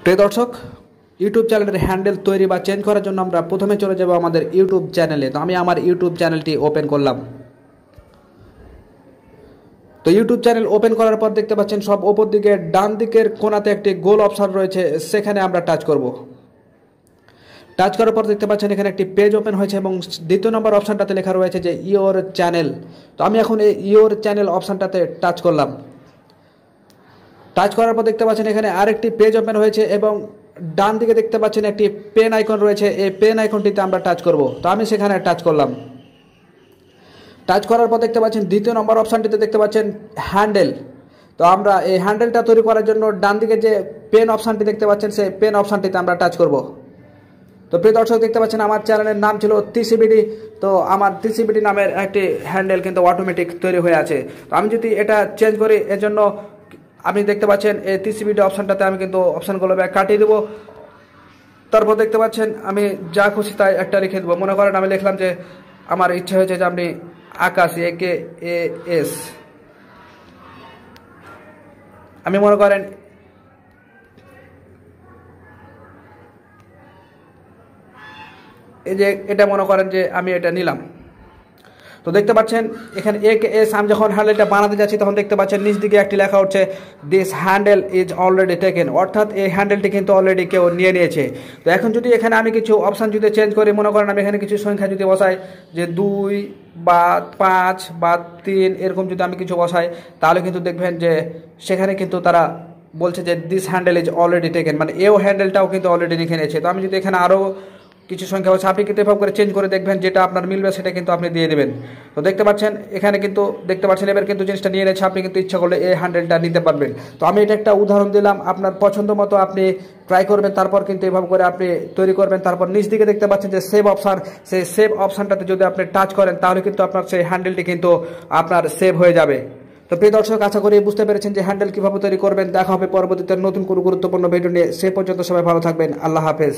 প্রিয় দর্শক, ইউটিউব চ্যানেলের হ্যান্ডেল তৈরি বা চেঞ্জ করার জন্য আমরা প্রথমে চলে যাব আমাদের ইউটিউব চ্যানেলে। তো আমি আমার ইউটিউব চ্যানেলটি ওপেন করলাম। তো ইউটিউব চ্যানেল ওপেন করার পর দেখতে পাচ্ছেন সব ওপর দিকে ডান দিকের কোণাতে একটি গোল অপশন রয়েছে, সেখানে আমরা টাচ করব। টাচ করার পর দেখতে পাচ্ছেন এখানে একটি পেজ ওপেন হয়েছে এবং দ্বিতীয় নম্বর অপশানটাতে লেখা রয়েছে যে ইওর চ্যানেল। তো আমি এখন এই ইওর চ্যানেল অপশানটাতে টাচ করলাম। টাচ করার পর দেখতে পাচ্ছেন এখানে আরেকটি পেজ ওপেন হয়েছে এবং ডান দিকে দেখতে পাচ্ছেন একটি পেন আইকন রয়েছে, এই পেন আইকনটিতে আমরা টাচ করব। তো আমি সেখানে টাচ করলাম। টাচ করার পর দেখতে পাচ্ছেন দ্বিতীয় নম্বর অপশানটিতে দেখতে পাচ্ছেন হ্যান্ডেল। তো আমরা এই হ্যান্ডেলটা তৈরি করার জন্য ডান দিকে যে পেন অপশানটি দেখতে পাচ্ছেন সেই পেন অপশানটিতে আমরা টাচ করব। তো প্রিয় দর্শক, দেখতে পাচ্ছেন আমার চ্যানেলের নাম ছিল টিসিবিডি। তো আমার টিসিবিডি নামের একটি হ্যান্ডেল কিন্তু অটোমেটিক তৈরি হয়ে আছে। তো আমি যদি এটা চেঞ্জ করি, এর জন্য আপনি দেখতে পাচ্ছেন এই টিসিবিডি অপশানটাতে আমি কিন্তু অপশানগুলো কাটিয়ে দেবো। তারপর দেখতে পাচ্ছেন আমি যা খুশি তাই একটা লিখে দেবো। মনে করেন আমি লিখলাম যে আমার ইচ্ছে হয়েছে যে আপনি আকাশ, AKAS, আমি মনে করেন এই যে এটা মনে করেন যে আমি এটা নিলাম। তো দেখতে পাচ্ছেন এখানে AKAS আমি যখন হ্যান্ডেলটা বানাতে যাচ্ছি তখন দেখতে পাচ্ছেন নিচ দিকে একটি লেখা হচ্ছে this handle is already taken, অর্থাৎ এই হ্যান্ডেলটি কিন্তু অলরেডি কেউ নিয়ে নিয়েছে। তো এখন যদি এখানে আমি কিছু অপশান যদি চেঞ্জ করি, মনে করেন আমি এখানে কিছু সংখ্যা যদি বসাই যে 2 বা 5 বা 3 এরকম যদি আমি কিছু বসাই, তাহলে কিন্তু দেখবেন যে সেখানে কিন্তু তারা বলছে যে this handle is already taken, মানে এও হ্যান্ডেলটাও কিন্তু অলরেডি লিখে নিয়েছে। তো আমি যদি এখানে আরও কিছু সংখ্যা হচ্ছে, আপনি কিন্তু এভাবে করে চেঞ্জ করে দেখবেন যেটা আপনার মিলবে সেটা কিন্তু আপনি দিয়ে দেবেন। তো দেখতে পাচ্ছেন এখানে কিন্তু দেখতে পাচ্ছেন এবার কিন্তু জিনিসটা নিয়ে নিয়েছে, আপনি কিন্তু ইচ্ছা করলে এই হ্যান্ডেলটা নিতে পারবেন। তো আমি এটা একটা উদাহরণ দিলাম, আপনার পছন্দ মতো আপনি ট্রাই করবেন, তারপর কিন্তু এভাবে করে আপনি তৈরি করবেন। তারপর নিচ দিকে দেখতে পাচ্ছেন যে সেভ অপশান, সেই সেভ অপশানটাতে যদি আপনি টাচ করেন তাহলে কিন্তু আপনার সেই হ্যান্ডেলটি কিন্তু আপনার সেভ হয়ে যাবে। তো প্রিয় দর্শক, আশা করি বুঝতে পেরেছেন যে হ্যান্ডেল কীভাবে তৈরি করবেন। দেখা হবে পরবর্তীতে নতুন কোনো গুরুত্বপূর্ণ ভিডিও নিয়ে। সে পর্যন্ত সবাই ভালো থাকবেন। আল্লাহ হাফেজ।